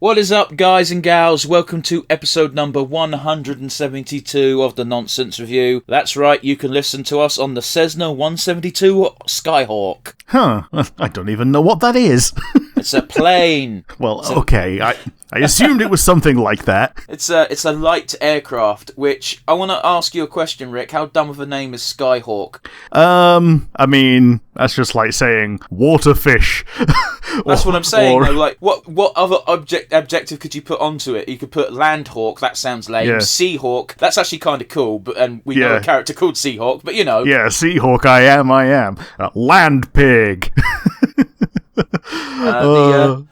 What is up, guys and gals? Welcome to episode number 172 of the Nonsense Review. That's right, you can listen to us on the Cessna 172 Skyhawk. Huh, I don't even know what that is. It's a plane. Well, okay, I assumed it was something like that. It's a light aircraft, which I want to ask you a question, Rick. How dumb of a name is Skyhawk? I mean, that's just like saying water fish. That's what I'm saying. Though. Like, what other objective could you put onto it? You could put Landhawk. That sounds lame. Yeah. Seahawk. That's actually kind of cool. And we know a character called Seahawk. But you know. Yeah, Seahawk. I am. Land pig.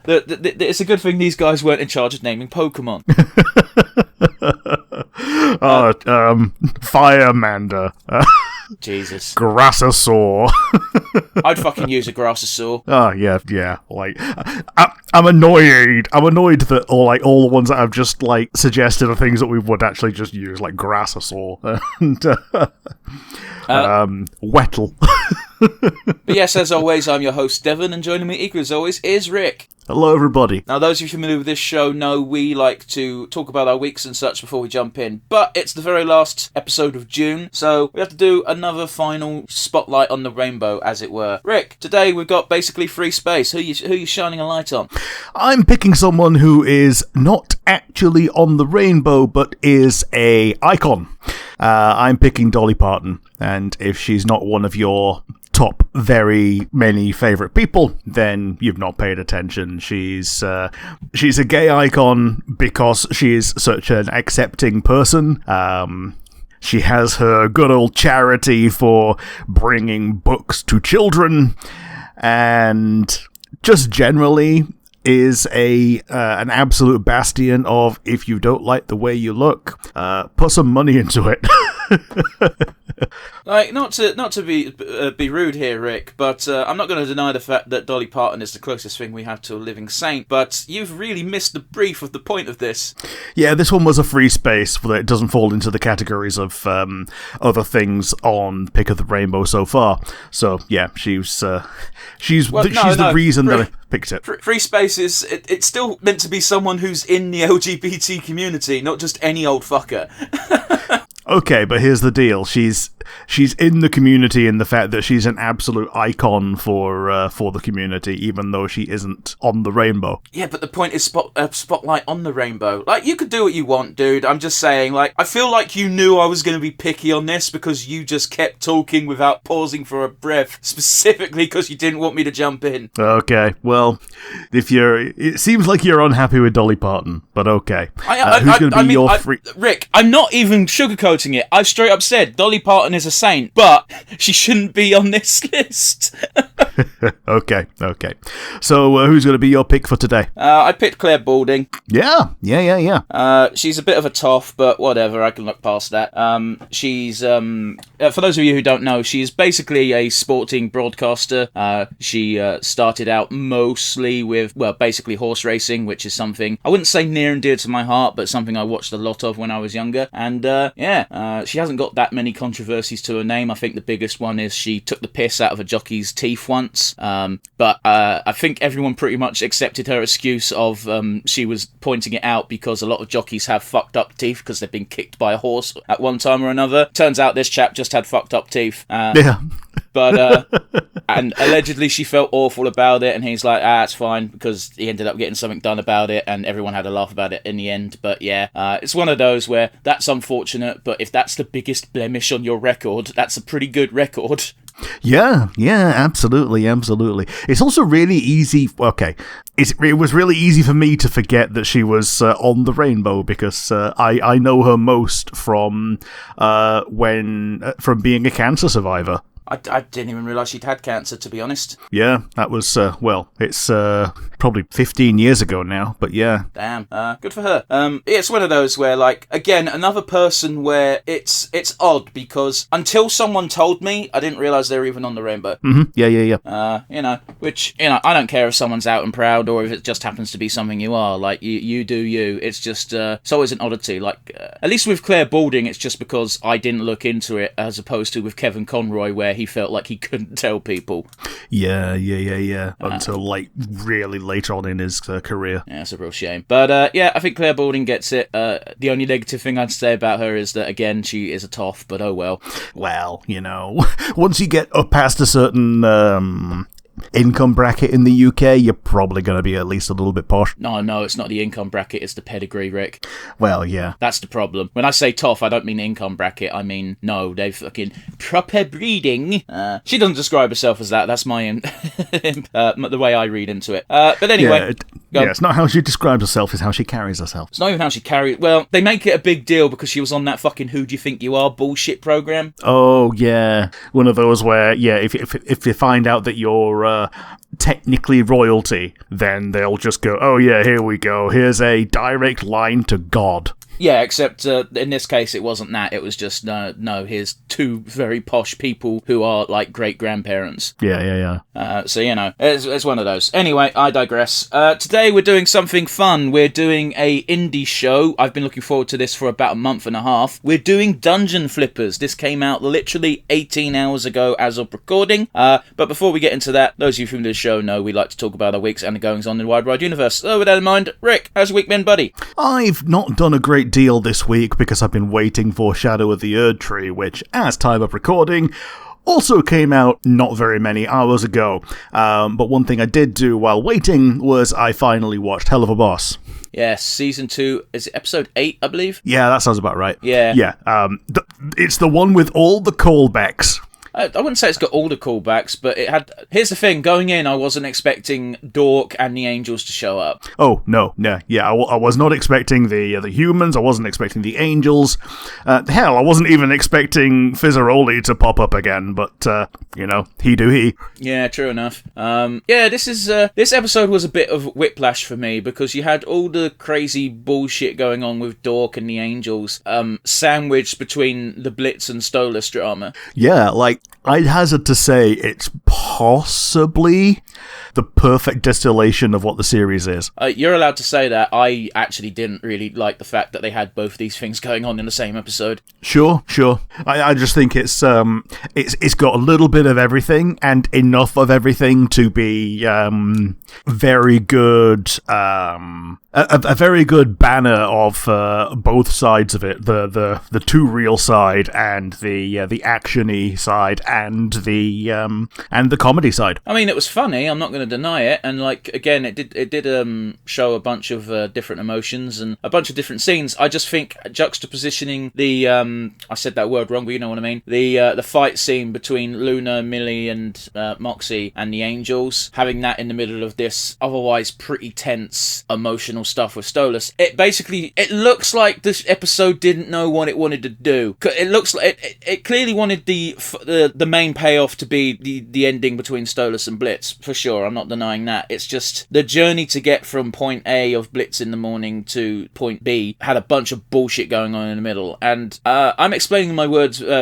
It's a good thing these guys weren't in charge of naming Pokemon. Firemander. Jesus. Grassosaur. I'd fucking use a Grassosaur. Oh, yeah. Like, I'm annoyed. I'm annoyed that all the ones that I've just, suggested are things that we would actually just use, like Grassosaur and, Wettl. But yes, as always, I'm your host, Devon, and joining me equally as always is Rick. Hello, everybody. Now, those of you familiar with this show know we like to talk about our weeks and such before we jump in, but it's the very last episode of June, so we have to do another final spotlight on the rainbow, as it were. Rick, today we've got basically free space. Who are you shining a light on? I'm picking someone who is not actually on the rainbow, but is a icon. I'm picking Dolly Parton, and if she's not one of your top very many favourite people, then you've not paid attention. She's a gay icon because she is such an accepting person. She has her good old charity for bringing books to children, and just generally is an absolute bastion of, if you don't like the way you look, put some money into it. Like, not to be rude here, Rick, but I'm not going to deny the fact that Dolly Parton is the closest thing we have to a living saint, but you've really missed the brief of the point of this. Yeah, this one was a free space, that it doesn't fall into the categories of other things on Pick of the Rainbow so far. So, yeah, she's the reason that I picked it. Free space it's still meant to be someone who's in the LGBT community, not just any old fucker. Okay, but here's the deal. She's in the community in the fact that she's an absolute icon for the community, even though she isn't on the rainbow. Yeah, but the point is spotlight on the rainbow. Like, you could do what you want, dude. I'm just saying, I feel like you knew I was going to be picky on this because you just kept talking without pausing for a breath, specifically because you didn't want me to jump in. Okay, well, it seems like you're unhappy with Dolly Parton, but okay. Who's going to be your free... Rick, I'm not even sugarcoating it. I've straight up said Dolly Parton is a saint, but she shouldn't be on this list. Okay. So, who's going to be your pick for today? I picked Claire Balding. Yeah. She's a bit of a toff, but whatever, I can look past that. She's, for those of you who don't know, she's basically a sporting broadcaster. She started out mostly with, basically horse racing, which is something I wouldn't say near and dear to my heart, but something I watched a lot of when I was younger. And, she hasn't got that many controversies to her name. I think the biggest one is she took the piss out of a jockey's teeth once. But I think everyone pretty much accepted her excuse of she was pointing it out because a lot of jockeys have fucked up teeth because they've been kicked by a horse at one time or another. Turns out this chap just had fucked up teeth. Yeah. But, and allegedly she felt awful about it, and he's like, it's fine, because he ended up getting something done about it, and everyone had a laugh about it in the end. But yeah, it's one of those where that's unfortunate, but if that's the biggest blemish on your record, that's a pretty good record. Yeah, absolutely. It's also really easy. Okay, it was really easy for me to forget that she was on the rainbow because I know her most from being a cancer survivor. I didn't even realise she'd had cancer, to be honest. Yeah, that was, it's probably 15 years ago now, but yeah. Damn, good for her. It's one of those where, again, another person where it's odd, because until someone told me, I didn't realise they were even on the rainbow. Mm-hmm. Yeah. Which, I don't care if someone's out and proud, or if it just happens to be something you are. Like, you do you. It's just, it's always an oddity. At least with Claire Balding, it's just because I didn't look into it, as opposed to with Kevin Conroy, where he felt like he couldn't tell people. Yeah. Until, like, really later on in his career. Yeah, it's a real shame. But, yeah, I think Claire Balding gets it. The only negative thing I'd say about her is that, again, she is a toff, but oh well. Well, once you get up past a certain income bracket in the UK, you're probably going to be at least a little bit posh. No, it's not the income bracket, it's the pedigree, Rick. Well, yeah. That's the problem. When I say toff, I don't mean income bracket, I mean, no, they fucking proper breeding. She doesn't describe herself as that, that's my the way I read into it. But anyway... Yeah, it's not how she describes herself, it's how she carries herself. It's not even how she carries... Well, they make it a big deal because she was on that fucking Who Do You Think You Are bullshit program. Oh, yeah. One of those where, yeah, if you find out that you're technically royalty, then they'll just go, oh, yeah, here we go. Here's a direct line to God. Yeah, except in this case it wasn't that. It was just, no, here's two very posh people who are like great-grandparents. Yeah. So, it's one of those. Anyway, I digress. Today we're doing something fun. We're doing a indie show. I've been looking forward to this for about a month and a half. We're doing Dungeon Flippers. This came out literally 18 hours ago as of recording. But before we get into that, those of you from this show know we like to talk about our weeks and the goings-on in the wide universe. So with that in mind, Rick, how's your week been, buddy? I've not done a great deal this week because I've been waiting for Shadow of the Erdtree, which, as time of recording, also came out not very many hours ago. But one thing I did do while waiting was I finally watched Helluva Boss. Yes, season 2, is it episode 8, I believe? Yeah, that sounds about right. Yeah. Yeah, it's the one with all the callbacks. I wouldn't say it's got all the callbacks, but it had... Here's the thing, going in, I wasn't expecting Dork and the Angels to show up. Oh, no. Yeah, I was not expecting the humans, I wasn't expecting the Angels. Hell, I wasn't even expecting Fizzaroli to pop up again, but, he do he. Yeah, true enough. This episode was a bit of whiplash for me, because you had all the crazy bullshit going on with Dork and the Angels, sandwiched between the Blitz and Stolas drama. Yeah, like, I'd hazard to say it's possibly the perfect distillation of what the series is. You're allowed to say that. I actually didn't really like the fact that they had both these things going on in the same episode. Sure. I just think it's got a little bit of everything and enough of everything to be very good. A very good banner of both sides of it, the too real side and the action-y side and the comedy side. I mean, it was funny. I'm not going to deny it. And like again, it did show a bunch of different emotions and a bunch of different scenes. I just think juxtapositioning the I said that word wrong, but you know what I mean. The fight scene between Luna, Millie, and Moxie and the Angels, having that in the middle of this otherwise pretty tense emotional stuff with Stolas. It looks like this episode didn't know what it wanted to do. It looks like it clearly wanted the main payoff to be the ending between Stolas and Blitz, for sure. I'm not denying that. It's just the journey to get from point A of Blitz in the morning to point B had a bunch of bullshit going on in the middle, and I'm explaining my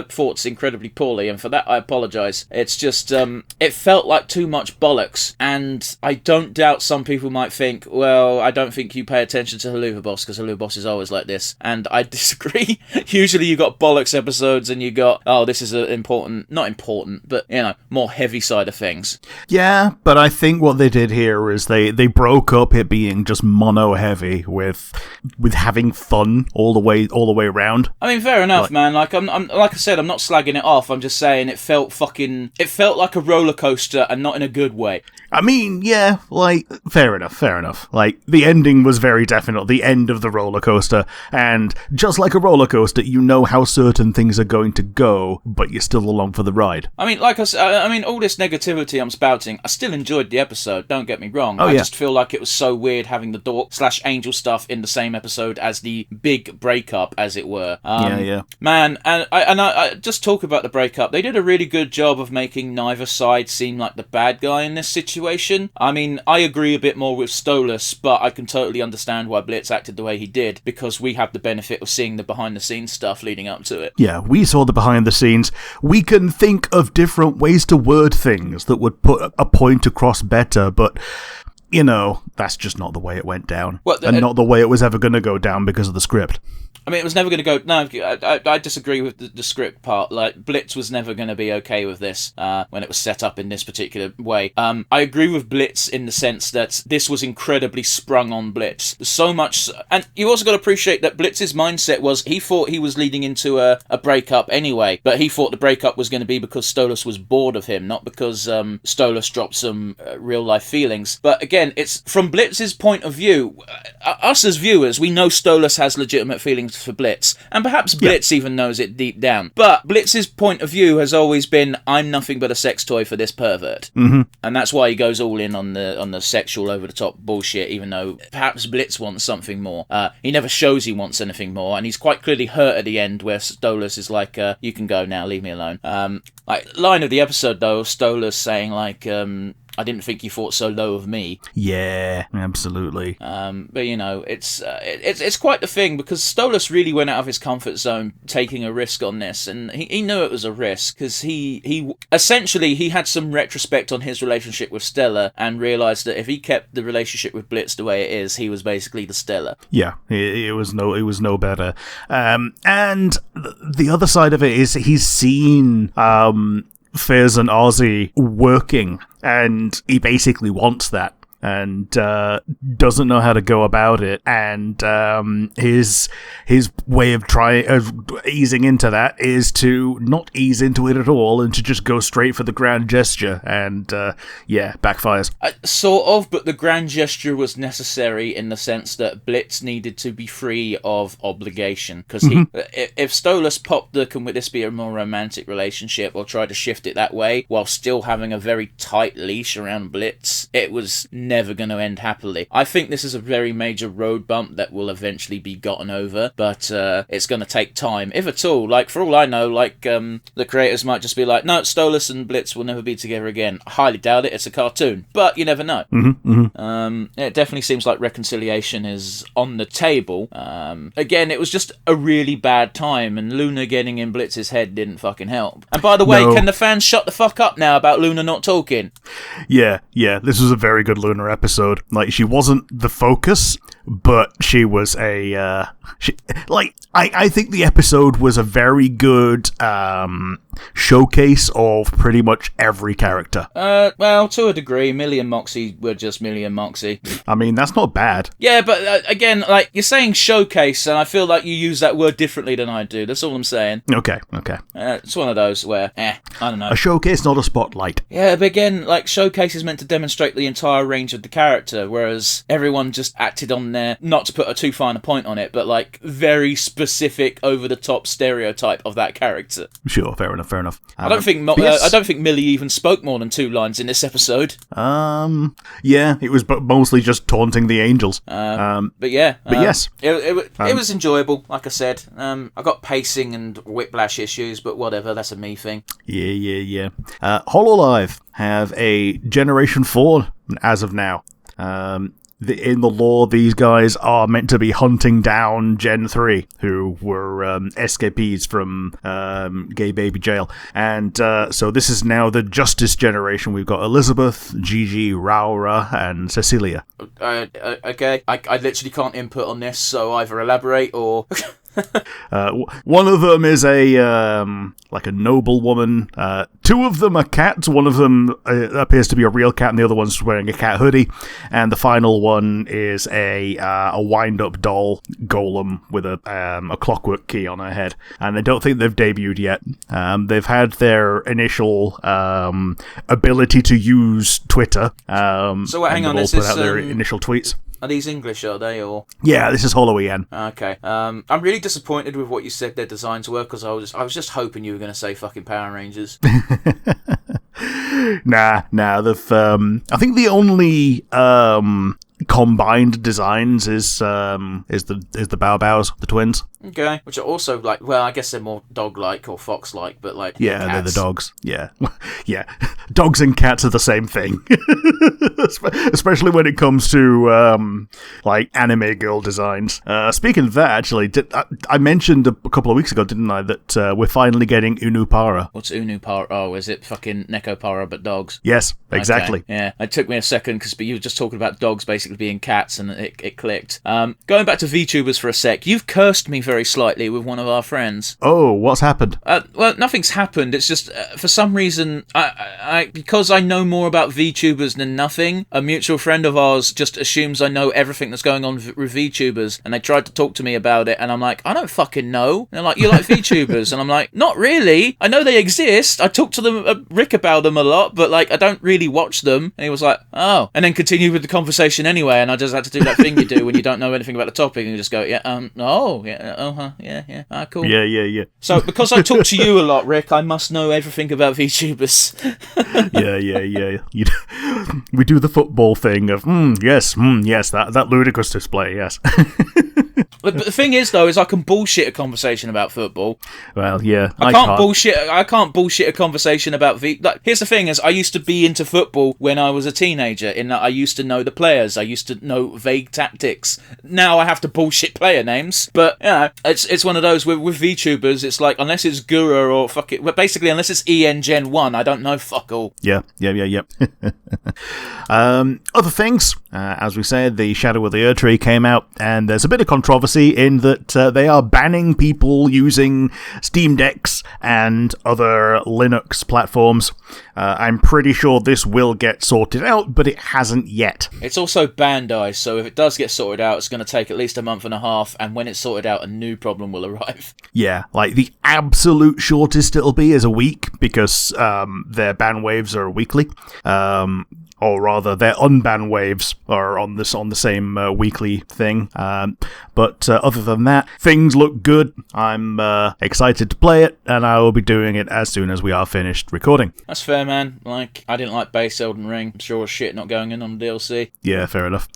thoughts incredibly poorly, and for that I apologise. It's just it felt like too much bollocks, and I don't doubt some people might think, well, I don't think you pay attention to Helluva Boss because Helluva Boss is always like this, and I disagree. Usually you got bollocks episodes and you got, this is not important, but more heavy side of things. Yeah, but I think what they did here is they broke up it being just mono heavy with having fun all the way around. I mean, fair enough, man. Like I'm like I said, I'm not slagging it off. I'm just saying it felt like a roller coaster and not in a good way. I mean, yeah, like fair enough. Like the ending was very definite, the end of the roller coaster, and just like a roller coaster, you know how certain things are going to go, but you're still along for the ride. I mean, like I said, all this negativity I'm spouting, I still enjoyed the episode. Don't get me wrong. I just feel like it was so weird having the Dork/Angel stuff in the same episode as the big breakup, as it were. Yeah. Man, and I just talk about the breakup. They did a really good job of making neither side seem like the bad guy in this situation. I mean, I agree a bit more with Stolas, but I can totally understand why Blitz acted the way he did, because we have the benefit of seeing the behind-the-scenes stuff leading up to it. Yeah, we saw the behind-the-scenes. We can think of different ways to word things that would put a point across better, but that's just not the way it went down. And not the way it was ever going to go down because of the script. I mean, it was never going to go... No, I disagree with the script part. Like, Blitz was never going to be okay with this when it was set up in this particular way. I agree with Blitz in the sense that this was incredibly sprung on Blitz. So much... And you also got to appreciate that Blitz's mindset was he thought he was leading into a breakup anyway, but he thought the breakup was going to be because Stolas was bored of him, not because Stolas dropped some real-life feelings. But again, it's from Blitz's point of view. Us as viewers, we know Stolas has legitimate feelings for Blitz, and perhaps Blitz even knows it deep down. But Blitz's point of view has always been, I'm nothing but a sex toy for this pervert. Mm-hmm. And that's why he goes all in on the sexual over-the-top bullshit, even though perhaps Blitz wants something more. He never shows he wants anything more, and he's quite clearly hurt at the end where Stolas is like, you can go now, leave me alone. Like, line of the episode, though, Stolas saying, like, I didn't think you thought so low of me. Yeah, absolutely. But you know, it's quite the thing, because Stolas really went out of his comfort zone taking a risk on this, and he knew it was a risk because he essentially he had some retrospect on his relationship with Stella and realised that if he kept the relationship with Blitz the way it is, he was basically the Stella. Yeah, it was no better. And the other side of it is he's seen Fizz and Ozzy working, and he basically wants that, and doesn't know how to go about it. And his way of easing into that is to not ease into it at all, and to just go straight for the grand gesture. And backfires. Sort of, but the grand gesture was necessary in the sense that Blitz needed to be free of obligation. Because if Stolas popped the "can this be a more romantic relationship" or tried to shift it that way while still having a very tight leash around Blitz, it was never going to end happily. I think this is a very major road bump that will eventually be gotten over, but it's going to take time, if at all. Like, for all I know, like, the creators might just be like, no, Stolas and Blitz will never be together again. I highly doubt it, it's a cartoon, but you never know. It definitely seems like reconciliation is on the table. Again, it was just a really bad time, and Luna getting in Blitz's head didn't fucking help. And by the way, can the fans shut the fuck up now about Luna not talking? Yeah, this was a very good Luna episode. Like, she wasn't the focus, but she was I think the episode was a very good showcase of pretty much every character. Well, to a degree, Millie and Moxie were just Millie and Moxie. I mean, that's not bad. Yeah, but again, like, you're saying showcase, and I feel like you use that word differently than I do. That's all I'm saying. Okay. It's one of those where, I don't know. A showcase, not a spotlight. Yeah, but again, like, showcase is meant to demonstrate the entire range of the character, whereas everyone just acted on their, not to put a too fine a point on it, but, like, very specific, over-the-top stereotype of that character. Sure, fair enough. I don't think Millie even spoke more than 2 lines in this episode. Yeah, it was mostly just taunting the angels. But yes, it was enjoyable. Like I said, I got pacing and whiplash issues, but whatever, that's a me thing. Yeah. Hololive have a Generation 4 as of now. In the lore, these guys are meant to be hunting down Gen 3, who were escapees from gay baby jail. And so this is now the Justice generation. We've got Elizabeth, Gigi, Raura, and Cecilia. Okay, I literally can't input on this, so either elaborate or... One of them is a noble woman. 2 of them are cats. One of them appears to be a real cat, and the other one's wearing a cat hoodie. And the final one is a wind-up doll golem with a clockwork key on her head. And I don't think they've debuted yet. They've had their initial ability to use Twitter. So hang on, they've all put out their initial tweets. Are these English, are they, or...? Yeah, this is Holo-EN. Okay. I'm really disappointed with what you said their designs were, because I was just hoping you were going to say fucking Power Rangers. Nah, they've, I think the only, combined designs is the Bow Bows, the twins. Okay. Which are also, like, well, I guess they're more dog-like or fox-like, but, like, yeah, cats. They're the dogs. Yeah. Yeah. Dogs and cats are the same thing. Especially when it comes to, like, anime girl designs. Speaking of that, actually, I mentioned a couple of weeks ago, didn't I, that we're finally getting Unupara. What's Unupara? Oh, is it fucking Nekopara but dogs? Yes, exactly. Okay. Yeah, it took me a second, because you were just talking about dogs basically being cats, and it clicked. Going back to VTubers for a sec, you've cursed me very very slightly with one of our friends. Oh, what's happened? Well, nothing's happened. It's just, for some reason, because I know more about VTubers than nothing, a mutual friend of ours just assumes I know everything that's going on with VTubers, and they tried to talk to me about it, and I'm like, I don't fucking know. And they're like, you like VTubers? And I'm like, not really. I know they exist. I talk to them, Rick, about them a lot, but like, I don't really watch them. And he was like, oh. And then continued with the conversation anyway, and I just had to do that thing you do when you don't know anything about the topic, and you just go, cool. Yeah. So, because I talk to you a lot, Rick, I must know everything about VTubers. Yeah. We do the football thing of, yes, that ludicrous display, yes. But the thing is, though, is I can bullshit a conversation about football. Well, yeah, I can't bullshit a conversation about like, here's the thing: is I used to be into football when I was a teenager. In that I used to know the players, I used to know vague tactics. Now I have to bullshit player names. But it's one of those with VTubers. It's like unless it's Gura or fuck it, but basically unless it's EN Gen 1, I don't know fuck all. Yeah. Other things, as we said, the Shadow of the Erdtree came out, and there's a bit of controversy in that they are banning people using Steam Decks and other Linux platforms. I'm pretty sure this will get sorted out, but it hasn't yet. It's also Bandai, so if it does get sorted out, it's going to take at least a month and a half, and when it's sorted out, a new problem will arrive. Yeah, like the absolute shortest it'll be is a week, because their ban waves are weekly. Or rather, their unban waves are on the same weekly thing. But other than that, things look good. I'm excited to play it, and I will be doing it as soon as we are finished recording. That's fair, man. Like, I didn't like base Elden Ring. I'm sure as shit not going in on DLC. Yeah, fair enough.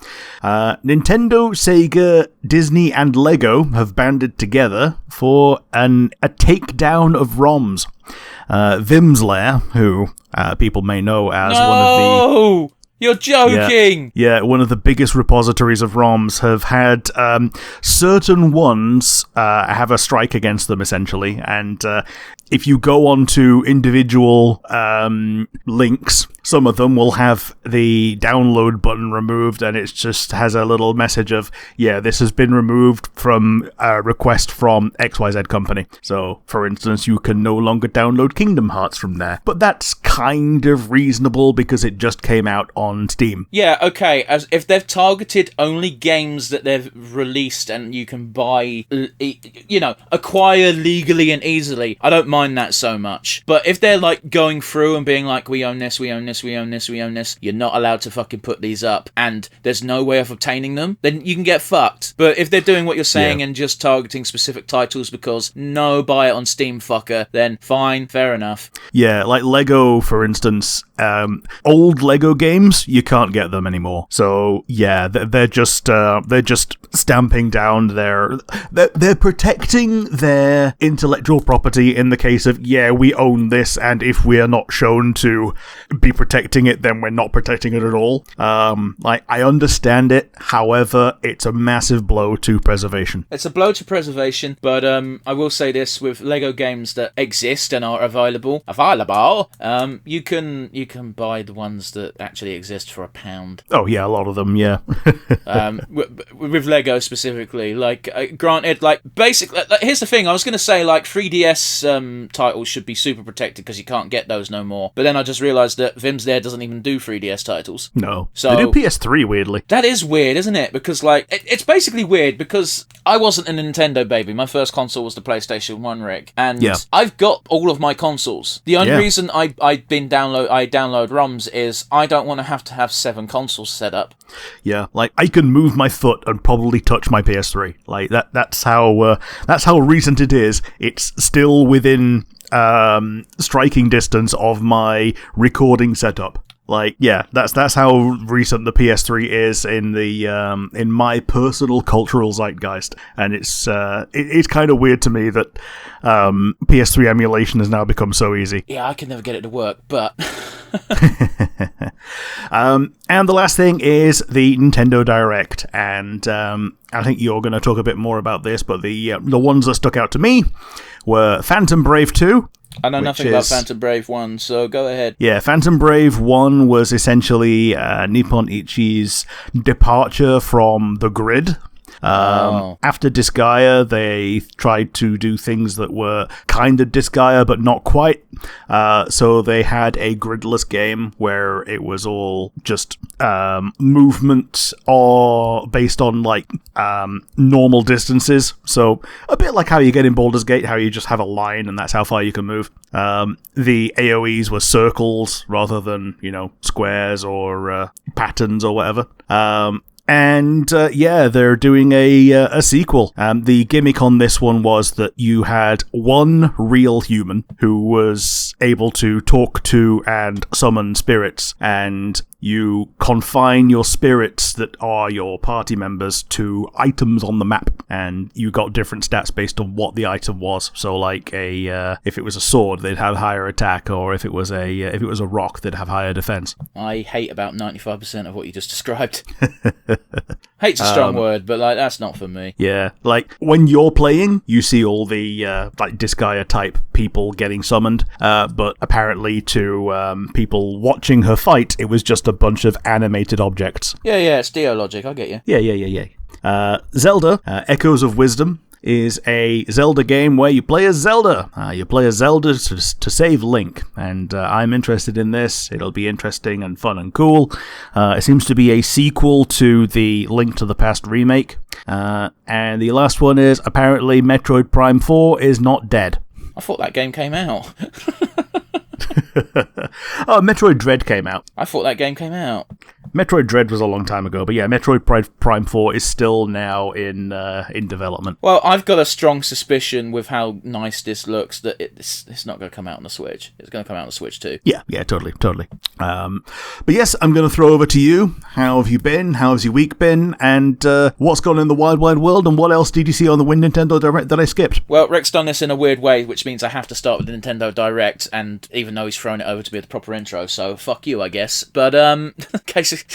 Nintendo, Sega, Disney, and Lego have banded together for a takedown of ROMs. Vim's Lair, who people may know as one of the... You're joking! Yeah, one of the biggest repositories of ROMs have had certain ones have a strike against them, essentially, and if you go onto individual links, some of them will have the download button removed, and it just has a little message of, this has been removed from a request from XYZ company. So, for instance, you can no longer download Kingdom Hearts from there. But that's kind of reasonable because it just came out on Steam. Yeah, okay, as if they've targeted only games that they've released and you can buy, acquire legally and easily, I don't mind that so much. But if they're like going through and being like, we own this, you're not allowed to fucking put these up, and there's no way of obtaining them, then you can get fucked. But if they're doing what you're saying and just targeting specific titles because buy it on Steam, fucker, then fine, fair enough. Yeah, like Lego, for instance, old Lego games, you can't get them anymore. So yeah, they're just stamping down they're protecting their intellectual property in the case of, we own this, and if we are not shown to be protecting it, then we're not protecting it at all. I understand it, however, it's a massive blow to preservation. It's a blow to preservation, but I will say this, with Lego games that exist and are available, you can buy the ones that actually exist for £1. Oh yeah, a lot of them, yeah. With Lego specifically, granted, basically, here's the thing, I was going to say, 3DS titles should be super protected because you can't get those no more, but then I just realised that Vim's there doesn't even do 3DS titles. No. So they do PS3, weirdly. That is weird, isn't it? Because, it's basically weird because I wasn't a Nintendo baby. My first console was the PlayStation 1, Rick, and I've got all of my consoles. The only reason I download ROMs is I don't want to have 7 consoles set up. Yeah, I can move my foot and probably touch my PS3. That's how recent it is. It's still within striking distance of my recording setup. That's how recent the PS3 is in my personal cultural zeitgeist, and it's kind of weird to me that PS3 emulation has now become so easy. Yeah, I can never get it to work, but. And the last thing is the Nintendo Direct, and I think you're going to talk a bit more about this, but the ones that stuck out to me were Phantom Brave 2. I know nothing about Phantom Brave 1, so go ahead. Yeah, Phantom Brave 1 was essentially Nippon Ichi's departure from the grid. After Disgaea, they tried to do things that were kind of Disgaea, but not quite. So they had a gridless game where it was all just movement or based on normal distances. So a bit like how you get in Baldur's Gate, how you just have a line and that's how far you can move. The AoEs were circles rather than, squares or patterns or whatever. They're doing a sequel. The gimmick on this one was that you had one real human who was able to talk to and summon spirits, and you confine your spirits that are your party members to items on the map, and you got different stats based on what the item was. So, if it was a sword, they'd have higher attack, or if it was a rock, they'd have higher defense. I hate about 95% of what you just described. Hate's a strong word, but that's not for me. Yeah, when you're playing, you see all the Disgaea type people getting summoned, but apparently to people watching her fight, it was just a bunch of animated objects. Yeah, it's Dio logic, I get you. Yeah. Zelda, Echoes of Wisdom, is a Zelda game where you play as Zelda. You play as Zelda to save Link, and I'm interested in this. It'll be interesting and fun and cool. It seems to be a sequel to the Link to the Past remake. And the last one is apparently Metroid Prime 4 is not dead. I thought that game came out. Oh, Metroid Dread came out. I thought that game came out. Metroid Dread was a long time ago, but yeah, Metroid Prime 4 is still now in development. Well, I've got a strong suspicion with how nice this looks that it's not going to come out on the Switch. It's going to come out on the Switch too. Yeah, totally. But yes, I'm going to throw over to you. How have you been? How has your week been? And what's gone in the wide world? And what else did you see on the Nintendo Direct that I skipped? Well, Rick's done this in a weird way, which means I have to start with the Nintendo Direct, and even though he's thrown it over to be the proper intro, so fuck you, I guess. But,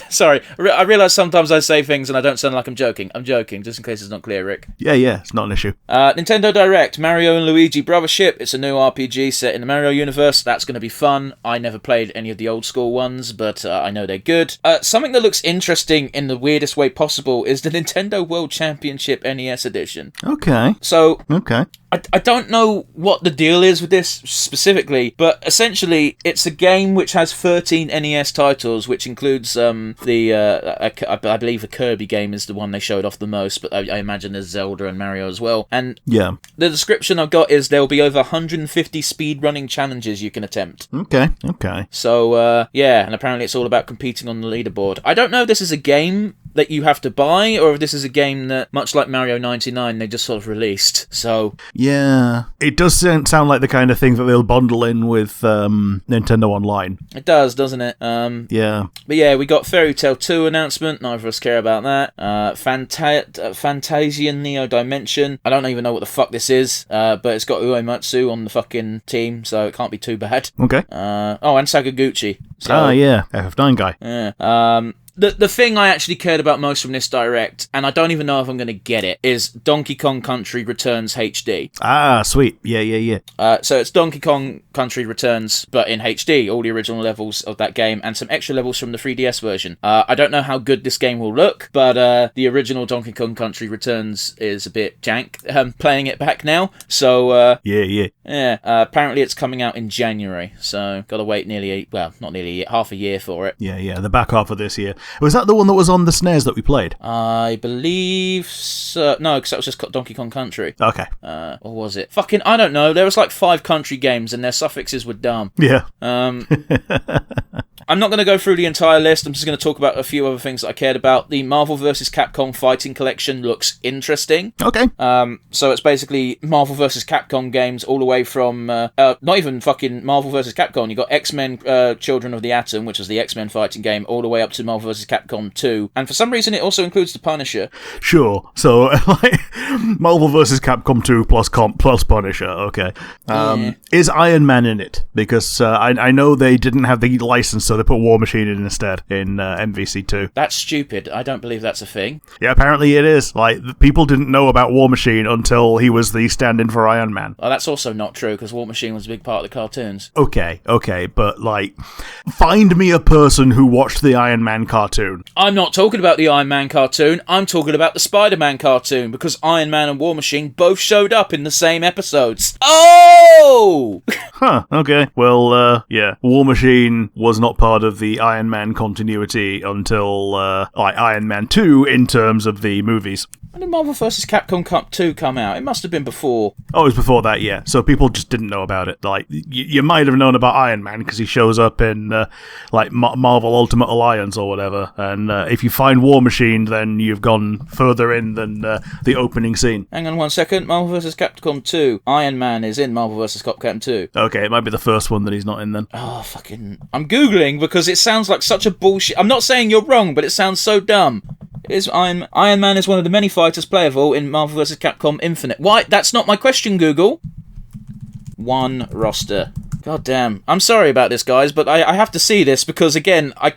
sorry, I realise sometimes I say things and I don't sound like I'm joking. I'm joking, just in case it's not clear, Rick. Yeah, it's not an issue. Nintendo Direct, Mario and Luigi Brothership. It's a new RPG set in the Mario universe. That's going to be fun. I never played any of the old school ones, but I know they're good. Something that looks interesting in the weirdest way possible is the Nintendo World Championship NES Edition. Okay. So, okay. I don't know what the deal is with this specifically, but essentially it's a game which has 13 NES titles, which includes I believe a Kirby game is the one they showed off the most, but I imagine there's Zelda and Mario as well. And yeah, the description I've got is there'll be over 150 speedrunning challenges you can attempt. Okay. So, and apparently it's all about competing on the leaderboard. I don't know if this is a game that you have to buy, or if this is a game that, much like Mario 99, they just sort of released. So yeah, it does sound like the kind of thing that they'll bundle in with Nintendo Online. It does, doesn't it? Yeah. But yeah, we got Fairy Tail 2 announcement. Neither of us care about that. Fantasian Neo Dimension. I don't even know what the fuck this is, but it's got Uematsu on the fucking team, so it can't be too bad. Okay. And Sakaguchi. So, yeah, FF9 guy. Yeah. The thing I actually cared about most from this Direct, and I don't even know if I'm going to get it, is Donkey Kong Country Returns HD. Ah, sweet. Yeah. So it's Donkey Kong Country Returns, but in HD, all the original levels of that game, and some extra levels from the 3DS version. I don't know how good this game will look, but the original Donkey Kong Country Returns is a bit jank. Playing it back now, so... Yeah. Apparently it's coming out in January, so gotta wait half a year for it. Yeah, the back half of this year. Was that the one that was on the SNES that we played? I believe so. No, because that was just Donkey Kong Country. Okay. Or was it? Fucking, I don't know. There was 5 country games and their suffixes were dumb. Yeah. I'm not going to go through the entire list. I'm just going to talk about a few other things that I cared about. The Marvel vs. Capcom Fighting Collection looks interesting. Okay. So it's basically Marvel vs. Capcom games all the way from... not even fucking Marvel vs. Capcom. You got X-Men Children of the Atom, which was the X-Men fighting game, all the way up to Marvel vs. Capcom 2. And for some reason, it also includes the Punisher. Sure. So, Marvel vs. Capcom 2 plus Punisher. Okay. Is Iron Man in it? Because I know they didn't have the license, so they they put War Machine in instead in MVC2. That's stupid. I don't believe that's a thing. Yeah, apparently it is. Like, people didn't know about War Machine until he was the stand-in for Iron Man. Well, that's also not true, because War Machine was a big part of the cartoons. Okay, but, like, find me a person who watched the Iron Man cartoon. I'm not talking about the Iron Man cartoon, I'm talking about the Spider-Man cartoon, because Iron Man and War Machine both showed up in the same episodes. Oh! Huh, okay. Well, yeah. War Machine was not part of the Iron Man continuity until, Iron Man 2 in terms of the movies. When did Marvel vs. Capcom Cup 2 come out? It must have been before. Oh, it was before that, yeah. So people just didn't know about it. Like, you might have known about Iron Man because he shows up in, Marvel Ultimate Alliance or whatever. And if you find War Machine, then you've gone further in than the opening scene. Hang on 1 second. Marvel vs. Capcom 2. Iron Man is in Marvel vs. Capcom 2. Okay, it might be the first one that he's not in then. Oh, fucking... I'm Googling because it sounds like such a bullshit... I'm not saying you're wrong, but it sounds so dumb. Iron Man is one of the many fighters playable in Marvel vs. Capcom Infinite. Why? That's not my question, Google. One roster. God damn. I'm sorry about this, guys, but I have to see this because, again, I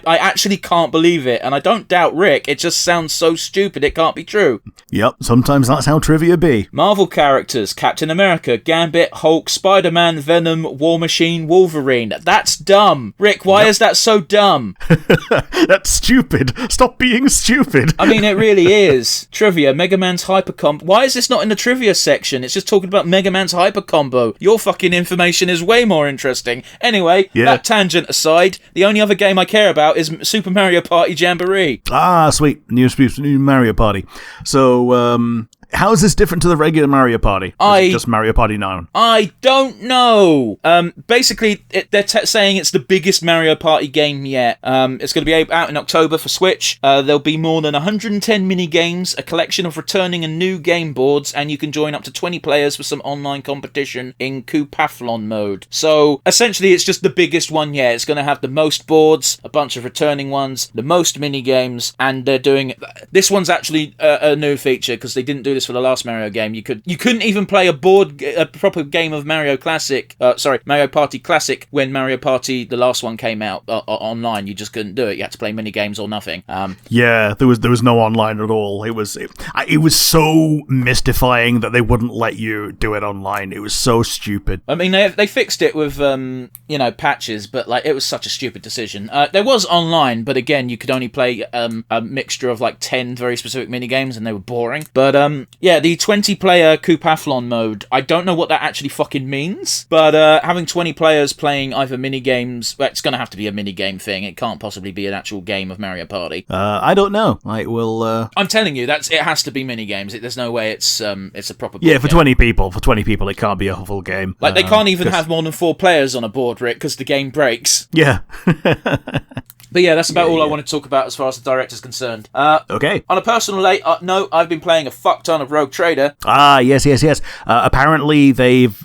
actually can't believe it, and I don't doubt Rick. It just sounds so stupid it can't be true. Yep, sometimes that's how trivia be. Marvel characters: Captain America, Gambit, Hulk, Spider-Man, Venom, War Machine, Wolverine. That's dumb. Rick, why is that so dumb? That's stupid. Stop being stupid. I mean, it really is. Trivia: Mega Man's hyper combo. Why is this not in the trivia section? It's just talking about Mega Man's hyper combo. Your fucking information is way more interesting. Anyway, that tangent aside, the only other game I care about is Super Mario Party Jamboree. Ah, sweet. New Mario Party. So, how is this different to the regular Mario Party? Or is it just Mario Party 9? I don't know. Basically, they're saying it's the biggest Mario Party game yet. It's going to be out in October for Switch. There'll be more than 110 mini-games, a collection of returning and new game boards, and you can join up to 20 players for some online competition in Coupathlon mode. So, essentially, it's just the biggest one yet. It's going to have the most boards, a bunch of returning ones, the most mini-games, and they're doing... This one's actually a new feature, because they didn't do this for the last Mario game. You couldn't even play a proper game of Mario Party Classic when Mario Party the last one came out online. You just couldn't do it. You had to play mini games or nothing. Yeah, there was no online at all. It was so mystifying that they wouldn't let you do it online. It was so stupid. I mean, they fixed it with patches, but like it was such a stupid decision. There was online, but again, you could only play a mixture of like 10 very specific mini games, and they were boring. But yeah, the 20-player Coupathlon mode, I don't know what that actually fucking means, but having 20 players playing either mini-games, well, it's going to have to be a mini-game thing. It can't possibly be an actual game of Mario Party. I don't know. I'm telling you, it has to be mini-games. There's no way it's a proper board game. For 20 people, it can't be a full game. Like, they can't even have more than 4 players on a board, Rick, because the game breaks. Yeah. But yeah, that's about all I want to talk about as far as the direct is concerned. Okay. On a personal note, I've been playing a fuck ton of Rogue Trader. Ah, yes. Apparently, they've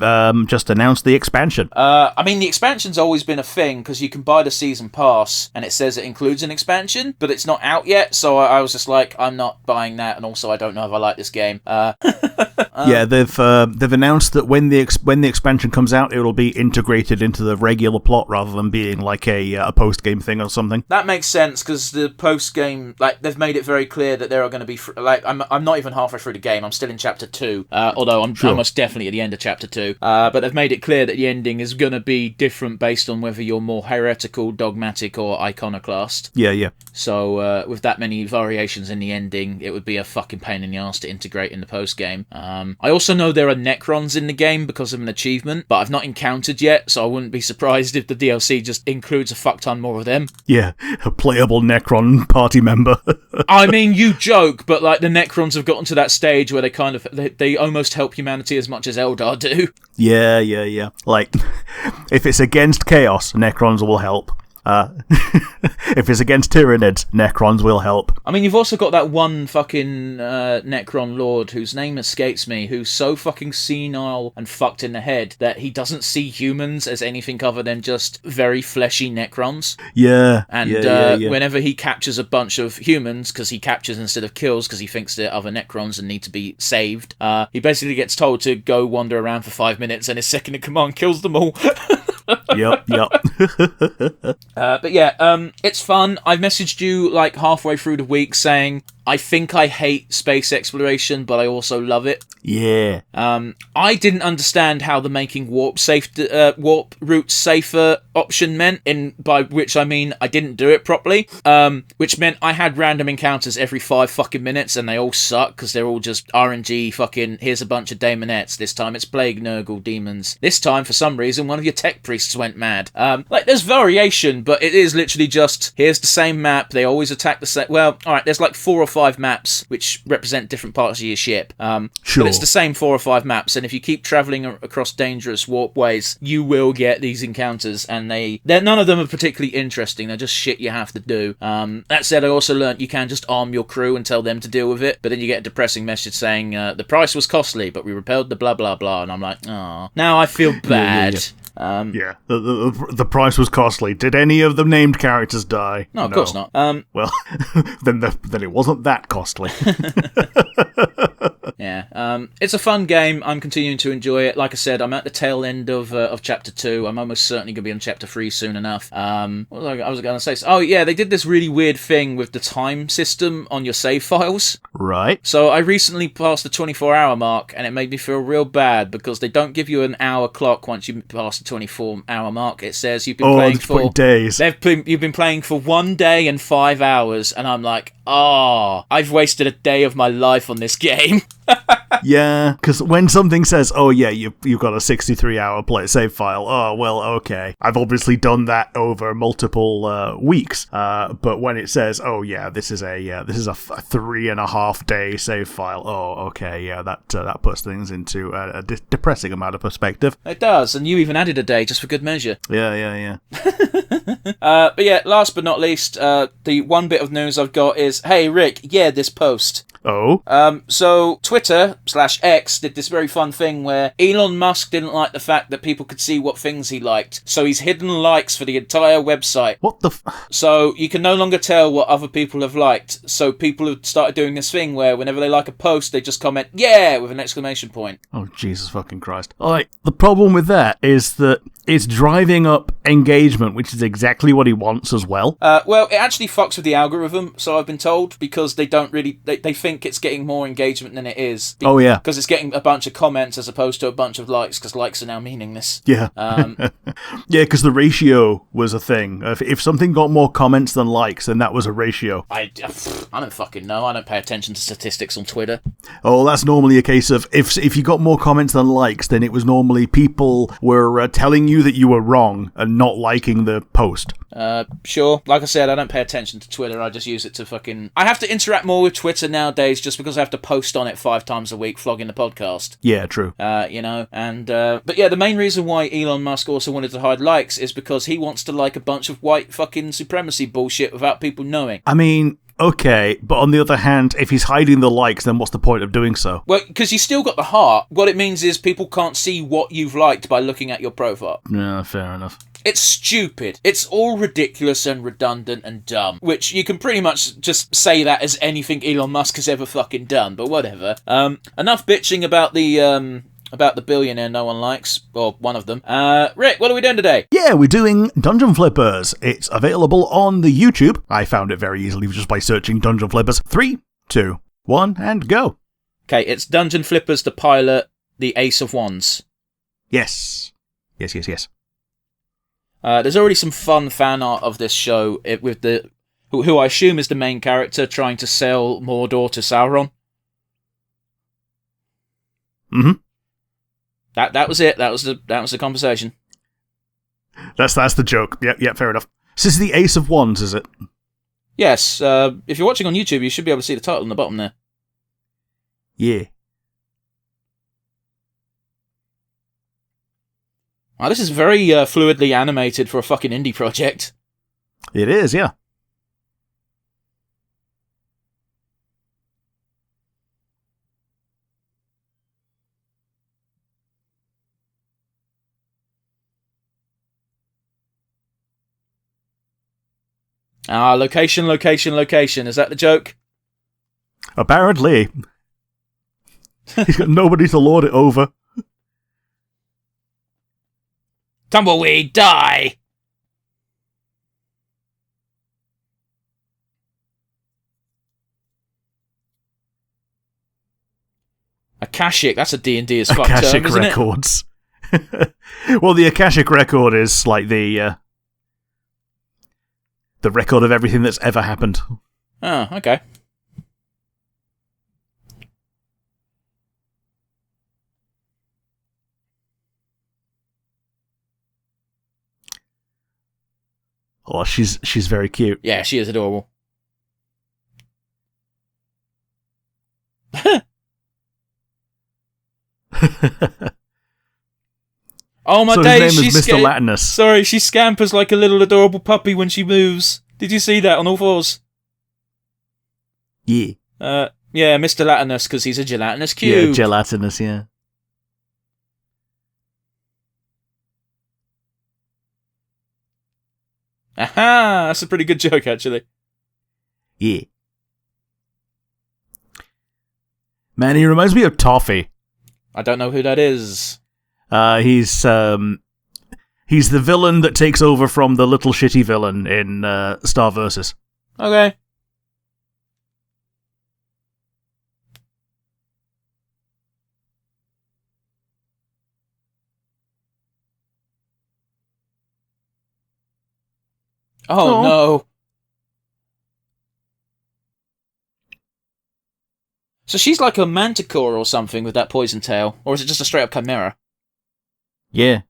just announced the expansion. I mean, the expansion's always been a thing, because you can buy the season pass, and it says it includes an expansion, but it's not out yet, so I was just like, I'm not buying that, and also I don't know if I like this game. Yeah, they've announced that when the expansion comes out, it'll be integrated into the regular plot rather than being like a post-game thing or something. That makes sense, because the post-game, like, they've made it very clear that there are going to be, I'm not even halfway through the game, I'm still in Chapter 2, although I'm almost definitely at the end of Chapter 2, but they've made it clear that the ending is going to be different based on whether you're more heretical, dogmatic, or iconoclast. Yeah. So, with that many variations in the ending, it would be a fucking pain in the arse to integrate in the post-game. I also know there are Necrons in the game because of an achievement, but I've not encountered yet, so I wouldn't be surprised if the DLC just includes a fuck ton more of them. Yeah, a playable Necron party member. I mean, you joke, but like the Necrons have gotten to that stage where they almost help humanity as much as Eldar do. Yeah. Like, if it's against Chaos, Necrons will help. If it's against Tyranids, Necrons will help. I mean, you've also got that one fucking Necron Lord whose name escapes me, who's so fucking senile and fucked in the head that he doesn't see humans as anything other than just very fleshy Necrons. Yeah. And whenever he captures a bunch of humans, because he captures instead of kills because he thinks they're other Necrons and need to be saved, he basically gets told to go wander around for 5 minutes, and his second in command kills them all. Yep. But yeah, it's fun. I messaged you like halfway through the week saying I think I hate space exploration, but I also love it. Yeah. I didn't understand how the making warp routes safer option meant, by which I mean I didn't do it properly. Which meant I had random encounters every 5 fucking minutes, and they all suck because they're all just RNG fucking. Here's a bunch of daemonettes. This time it's plague Nurgle demons. This time for some reason one of your tech priests went mad. Like there's variation, but it is literally just here's the same map. They always attack the same. Well, all right. There's like 4 or 5 maps which represent different parts of your ship. Sure. But it's the same 4 or 5 maps, and if you keep travelling across dangerous warpways, you will get these encounters, and none of them are particularly interesting. They're just shit you have to do. That said, I also learnt you can just arm your crew and tell them to deal with it, but then you get a depressing message saying the price was costly, but we repelled the blah blah blah, and I'm like, oh, now I feel bad. Yeah. The price was costly. Did any of the named characters die? No, of course not. Well, then it wasn't that costly. Yeah, it's a fun game. I'm continuing to enjoy it. Like I said, I'm at the tail end of Chapter 2. I'm almost certainly going to be on Chapter 3 soon enough. What was I going to say? Oh, yeah, they did this really weird thing with the time system on your save files. Right. So I recently passed the 24-hour mark, and it made me feel real bad because they don't give you an hour clock once you pass the 24-hour mark. It says you've been playing for days. You've been playing for 1 day and 5 hours, and I'm like, I've wasted a day of my life on this game. Yeah, because when something says, oh yeah, you've got a 63-hour save file, oh well, okay, I've obviously done that over multiple weeks. But when it says, oh yeah, this is a 3.5 day save file, oh okay, yeah, that puts things into a depressing amount of perspective. It does, and you even added a day just for good measure. Yeah. But yeah, last but not least, the one bit of news I've got is, hey Rick, this post. Oh? So Twitter/X did this very fun thing where Elon Musk didn't like the fact that people could see what things he liked, so he's hidden likes for the entire website. What the So you can no longer tell what other people have liked, so people have started doing this thing where whenever they like a post, they just comment, yeah, with an exclamation point. Oh, Jesus fucking Christ. Alright, the problem with that is that it's driving up engagement, which is exactly what he wants as well. Well, it actually fucks with the algorithm, so I've been told, because they don't really... They think it's getting more engagement than it is. Oh, yeah. Because it's getting a bunch of comments as opposed to a bunch of likes, because likes are now meaningless. Yeah. Yeah, because the ratio was a thing. If something got more comments than likes, then that was a ratio. I don't fucking know. I don't pay attention to statistics on Twitter. Oh, that's normally a case of if you got more comments than likes, then it was normally people were telling you that you were wrong and not liking the post. Sure. Like I said, I don't pay attention to Twitter. I just use it to fucking... I have to interact more with Twitter nowadays just because I have to post on it 5 times a week flogging the podcast. Yeah, true. But yeah, the main reason why Elon Musk also wanted to hide likes is because he wants to like a bunch of white fucking supremacy bullshit without people knowing. I mean... Okay, but on the other hand, if he's hiding the likes, then what's the point of doing so? Well, because you still got the heart. What it means is people can't see what you've liked by looking at your profile. Yeah, fair enough. It's stupid. It's all ridiculous and redundant and dumb, which you can pretty much just say that as anything Elon Musk has ever fucking done, but whatever. Enough bitching about the billionaire no one likes, or one of them. Rick, what are we doing today? Yeah, we're doing Dungeon Flippers. It's available on the YouTube. I found it very easily just by searching Dungeon Flippers. 3, 2, 1, and go. Okay, it's Dungeon Flippers, the pilot, the Ace of Wands. Yes. There's already some fun fan art of this show with who I assume is the main character trying to sell Mordor to Sauron. Mm-hmm. That was it. That was the conversation. That's the joke. Yeah, fair enough. So this is the Ace of Wands, is it? Yes. If you're watching on YouTube, you should be able to see the title on the bottom there. Yeah. Wow, this is very fluidly animated for a fucking indie project. It is, yeah. Location. Is that the joke? Apparently. He's got nobody to lord it over. Tumbleweed, die! Akashic, that's a D&D as fuck Akashic term, isn't records. Well, the Akashic record is like the record of everything that's ever happened. Oh, okay. Oh, she's very cute. Yeah, she is adorable. Oh my So days, his name is Mr. Latinus. Sorry, she scampers like a little adorable puppy when she moves. Did you see that on all fours? Yeah. Yeah, Mr. Latinus, because he's a gelatinous Yeah, cube. gelatinous, yeah. Aha! That's a pretty good joke, actually. Yeah. Man, he reminds me of Toffee. I don't know who that is. He's the villain that takes over from the little shitty villain in Star Versus. Okay. Oh, no. So she's like a manticore or something with that poison tail. Or is it just a straight up chimera? Yeah.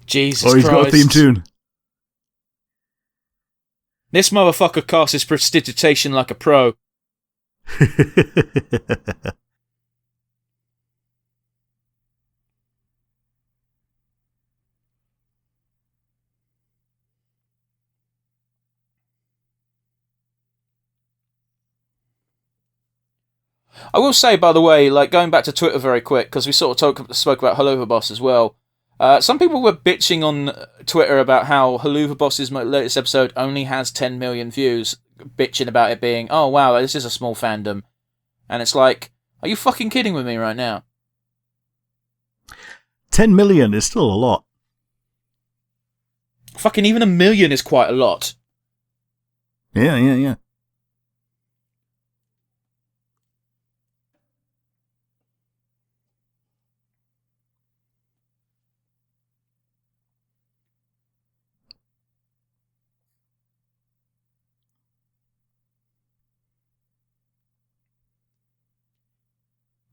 Jesus Or he's Christ. got a theme tune. This motherfucker casts his prestidigitation like a pro. I will say, by the way, like going back to Twitter very quick, because we sort of spoke about Helluva Boss as well. Some people were bitching on Twitter about how Helluva Boss's latest episode only has 10 million views, bitching about it being, oh wow, this is a small fandom. And it's like, are you fucking kidding with me right now? 10 million is still a lot. Fucking even 1 million is quite a lot. Yeah.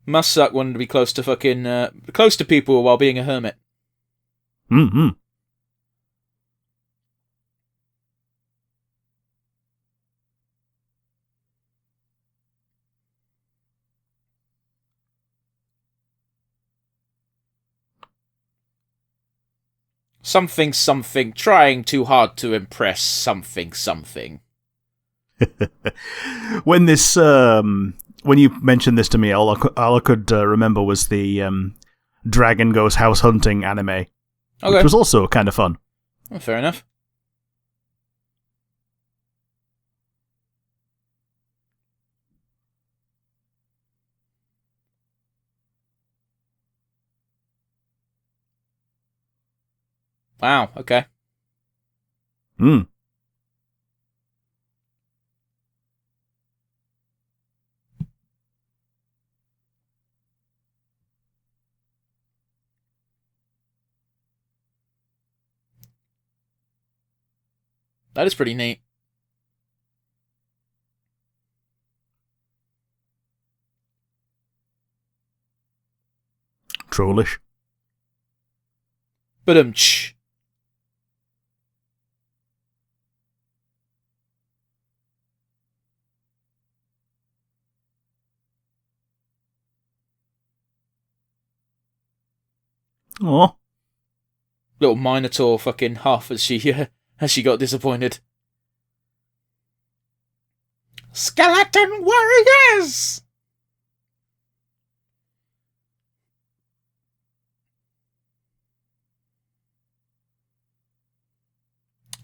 Must suck wanting to be close to people while being a hermit. Mm-hmm. Something, trying too hard to impress something. When you mentioned this to me, all I could remember was the Dragon Goes House Hunting anime, which was also kind of fun. Well, fair enough. Wow, okay. Mm. That is pretty neat. Trollish. But Oh. little Minotaur fucking huff as she got disappointed. Skeleton warriors!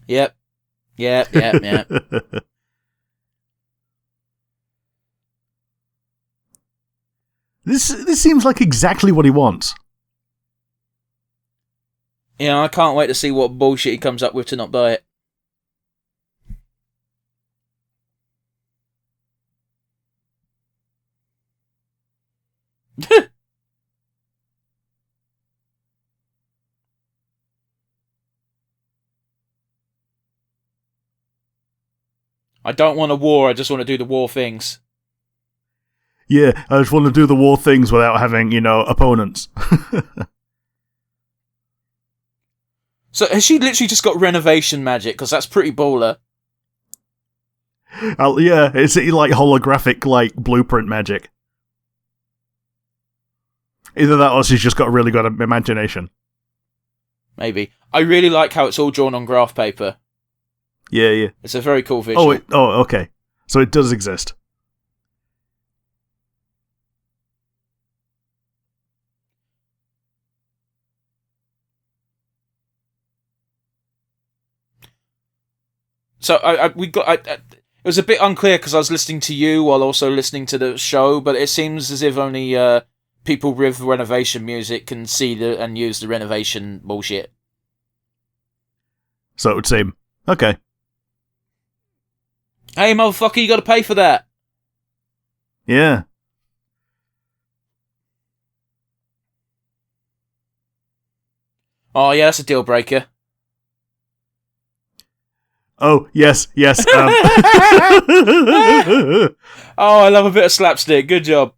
Yep. Yep. Yep. Yep. This seems like exactly what he wants. Yeah, I can't wait to see what bullshit he comes up with to not buy it. I don't want a war, I just want to do the war things. Yeah, I just want to do the war things without having, opponents. So has she literally just got renovation magic? Because that's pretty baller. Yeah, it's like holographic, like blueprint magic. Either that or she's just got a really good imagination. Maybe. I really like how it's all drawn on graph paper. Yeah, yeah. It's a very cool visual. Okay. So it does exist. So it was a bit unclear because I was listening to you while also listening to the show, but it seems as if only people with renovation music can see and use the renovation bullshit. So it would seem. Okay. Hey, motherfucker, you got to pay for that. Yeah. Oh yeah, that's a deal breaker. Oh, yes. Oh, I love a bit of slapstick. Good job.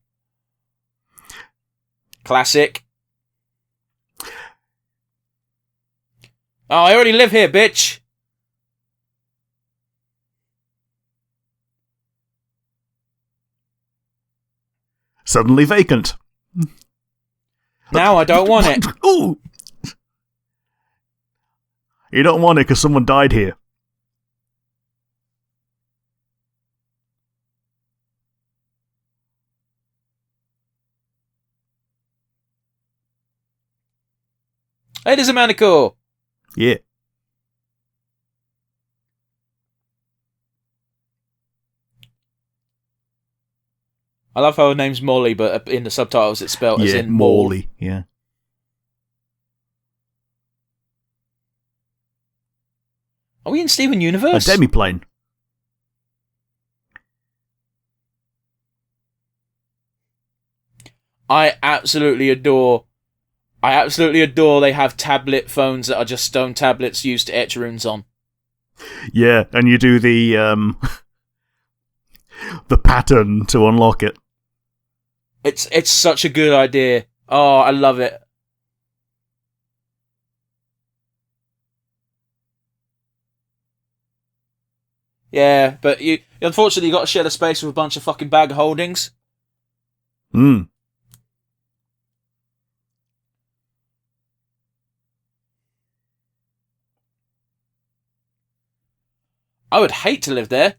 Classic. Oh, I already live here, bitch. Suddenly vacant. Now I don't want it. Ooh. You don't want it because someone died here. Hey, there's a manicore. Yeah. I love how her name's Molly, but in the subtitles it's spelled as in Morley. Yeah. Are we in Steven Universe? A demiplane. I absolutely adore they have tablet phones that are just stone tablets used to etch runes on. Yeah, and you do the the pattern to unlock it. It's such a good idea. Oh, I love it. Yeah, but you unfortunately got to share the space with a bunch of fucking bag holdings. Hmm. I would hate to live there.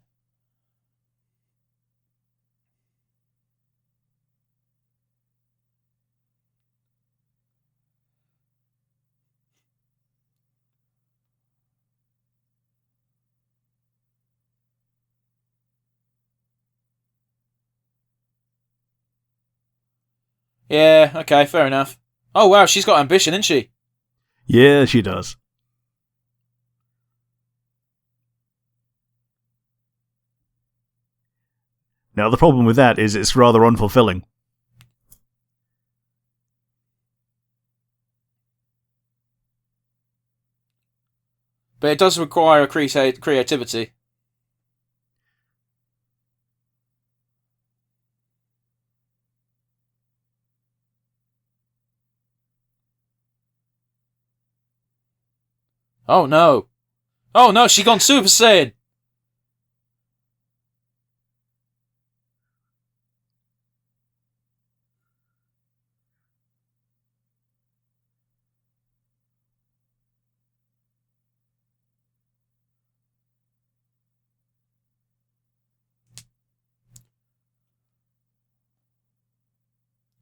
Yeah, okay, fair enough. Oh wow, she's got ambition, isn't she? Yeah, she does. Now, the problem with that is it's rather unfulfilling. But it does require creativity. Oh no. Oh no, she gone Super Saiyan!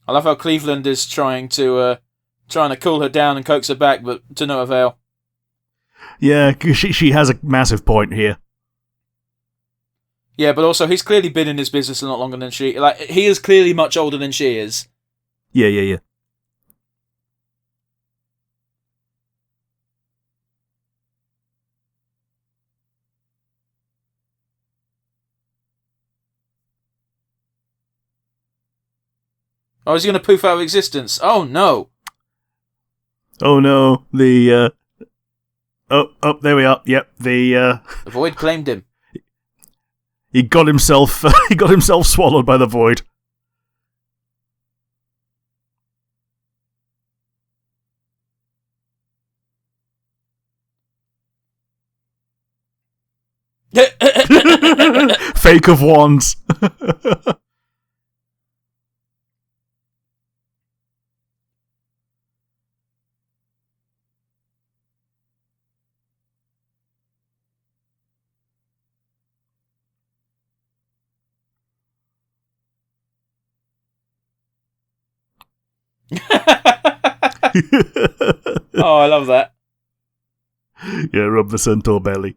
I love how Cleveland is trying to cool her down and coax her back, but to no avail. Yeah, 'cause she has a massive point here. Yeah, but also he's clearly been in his business a lot longer than she. Like, he is clearly much older than she is. Yeah. Oh, is he going to poof out of existence? Oh, no. Oh no, Oh, there we are. Yep, The Void claimed him. he got himself swallowed by the Void. Fake of wands. Oh, I love that. Yeah, rub the centaur belly.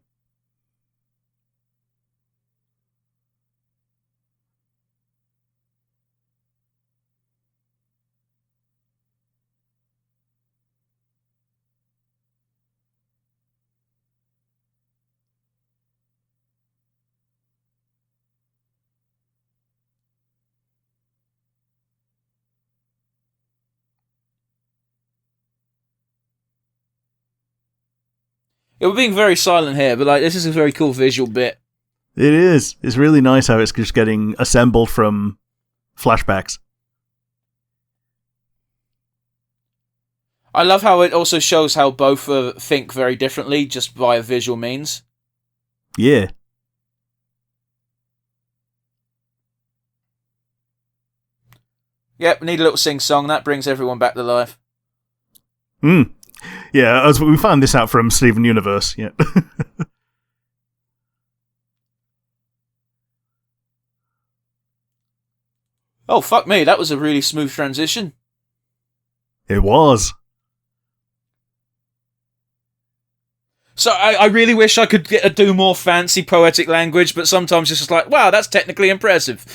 Yeah, we're being very silent here, but like this is a very cool visual bit. It is. It's really nice how it's just getting assembled from flashbacks. I love how it also shows how both think very differently just via visual means. Yeah. Yep, we need a little sing-song. That brings everyone back to life. Yeah, as we found this out from Steven Universe. Yeah. Oh, fuck me. That was a really smooth transition. It was. So I really wish I could do more fancy poetic language, but sometimes it's just like, wow, that's technically impressive.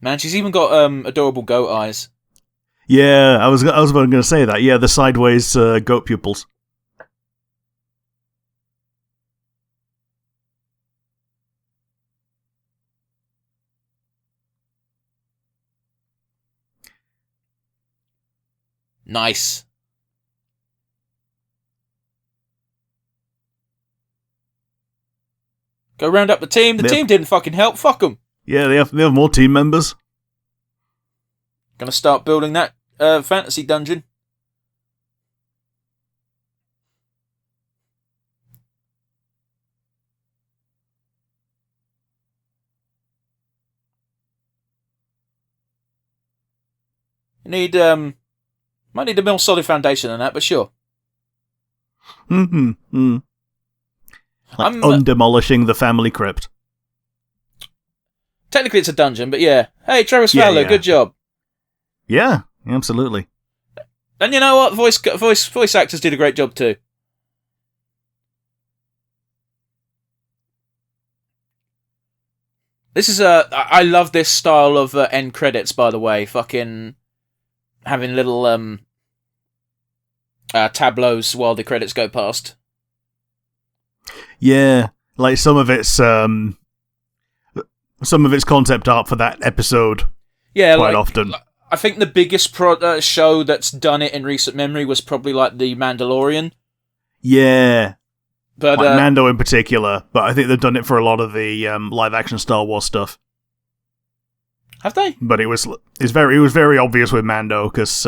Man, she's even got adorable goat eyes. Yeah, I was about going to say that. Yeah, the sideways goat pupils. Nice. Go round up the team. The team didn't fucking help. Fuck them. Yeah, they have more team members. Gonna start building that fantasy dungeon. Need might need a more solid foundation than that, but sure. Like undemolishing the family crypt. Technically, it's a dungeon, but yeah. Hey, Travis Fowler, good job. Yeah, absolutely. And you know what? Voice actors did a great job too. This is I love this style of end credits, by the way. Fucking having little tableaus while the credits go past. Yeah, like some of it's concept art for that episode. Yeah, quite often. I think the biggest show that's done it in recent memory was probably like The Mandalorian. Yeah, but like Mando in particular. But I think they've done it for a lot of the live action Star Wars stuff. Have they? But it was very obvious with Mando because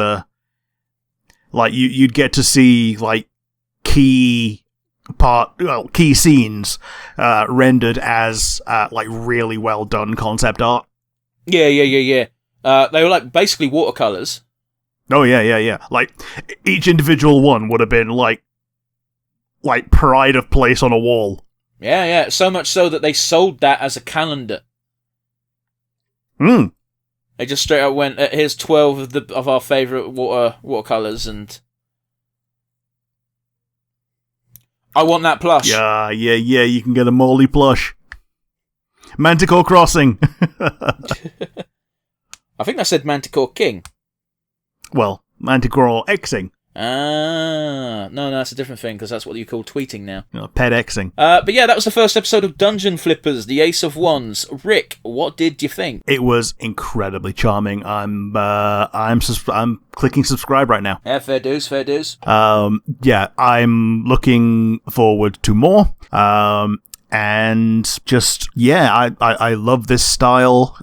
like you'd get to see like key key scenes rendered as like really well done concept art. Yeah. They were like basically watercolors. Oh yeah. Like each individual one would have been like pride of place on a wall. Yeah. So much so that they sold that as a calendar. They just straight up went, here's 12 of our favourite watercolours, and I want that plush. Yeah, you can get a Morley plush. Manticore Crossing. I think I said Manticore King. Well, Manticore Xing. No, that's a different thing, because that's what you call tweeting now. Pet Xing. But yeah, that was the first episode of Dungeon Flippers, the Ace of Wands. Rick, what did you think? It was incredibly charming. I'm clicking subscribe right now. Yeah, fair dues. Yeah, I'm looking forward to more. And just, yeah, I love this style.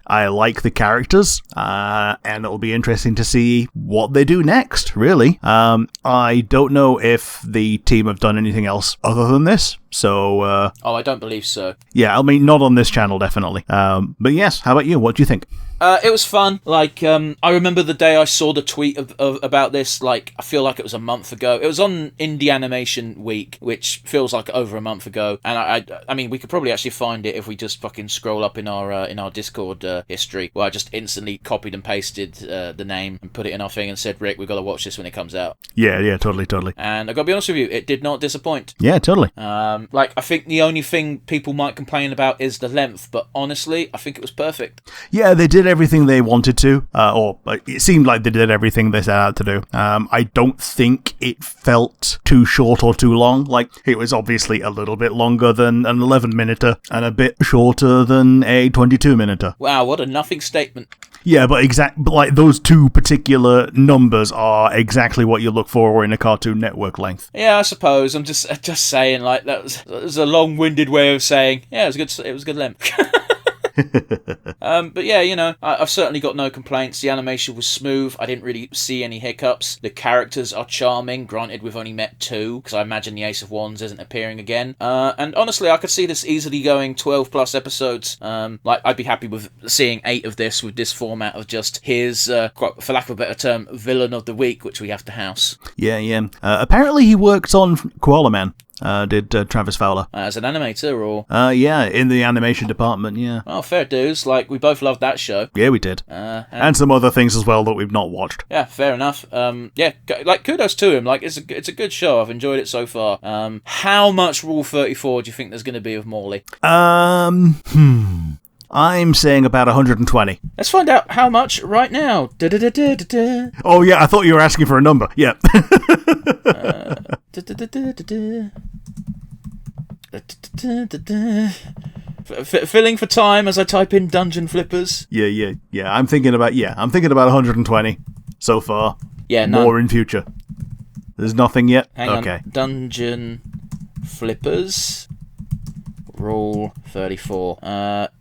I like the characters, and it'll be interesting to see what they do next, really. I don't know if the team have done anything else other than this, so... I don't believe so. Yeah, I mean, not on this channel, definitely. But yes, how about you? What do you think? It was fun. Like, I remember the day I saw the tweet about this, like, I feel like it was a month ago. It was on Indie Animation Week, which feels like over a month ago. And I mean, we could probably actually find it if we just fucking scroll up in our Discord history, where I just instantly copied and pasted the name and put it in our thing and said, Rick, we've got to watch this when it comes out. Yeah, totally. And I gotta be honest with you, it did not disappoint. Yeah, totally. Like, I think the only thing people might complain about is the length, but honestly, I think it was perfect. Yeah, they did everything they wanted to, or it seemed like they did everything they set out to do. I don't think it felt too short or too long. Like, it was obviously a little bit longer than an 11-minuter and a bit shorter than a 22-minuter. Wow, what a nothing statement. Yeah, but like those two particular numbers are exactly what you look for in a Cartoon Network length. Yeah, I suppose. I'm just saying, like, that was a long-winded way of saying, yeah, it was good length. But yeah, you know, I've certainly got no complaints. The animation was smooth. I didn't really see any hiccups. The characters are charming. Granted, we've only met 2, because I imagine the Ace of Wands isn't appearing again. And honestly, I could see this easily going 12 plus episodes. Like, I'd be happy with seeing 8 of this with this format of just his, for lack of a better term, villain of the week, which we have to house. Yeah. Apparently he worked on Koala Man. Did Travis Fowler. As an animator, or? Yeah, in the animation department, yeah. Oh, fair dues. Like, we both loved that show. Yeah, we did. And some other things as well that we've not watched. Yeah, fair enough. Yeah, like, kudos to him. Like, it's a good show. I've enjoyed it so far. How much Rule 34 do you think there's going to be of Morley? I'm saying about 120. Let's find out how much right now. Da-da-da-da-da-da. Oh, yeah, I thought you were asking for a number. Yeah. Filling for time as I type in Dungeon Flippers. Yeah. I'm thinking about 120 so far. Yeah, none. More in future. There's nothing yet? Hang on. Dungeon Flippers. Rule 34.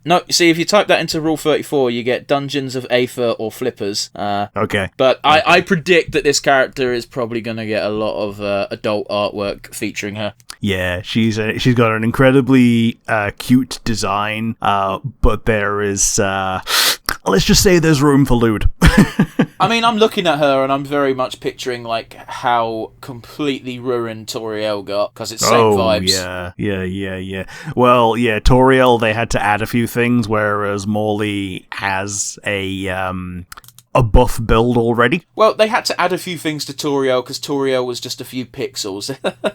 No, you see, if you type that into Rule 34, you get Dungeons of Aether or Flippers. Okay. But I predict that this character is probably going to get a lot of adult artwork featuring her. Yeah, she's got an incredibly cute design, but there is, let's just say there's room for lewd. I mean, I'm looking at her and I'm very much picturing, like, how completely ruined Toriel got, because it's same vibes. Yeah. Well, yeah, Toriel, they had to add a few things, whereas Morley has a buff build already. Well, they had to add a few things to Toriel, because Toriel was just a few pixels.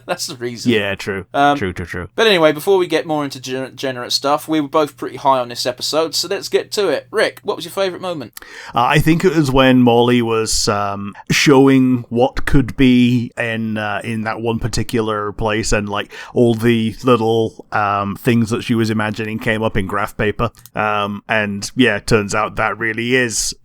That's the reason. Yeah, true. True. But anyway, before we get more into degenerate stuff, we were both pretty high on this episode, so let's get to it. Rick, what was your favourite moment? I think it was when Morley was showing what could be in that one particular place, and like all the little things that she was imagining came up in graph paper. And yeah, it turns out that really is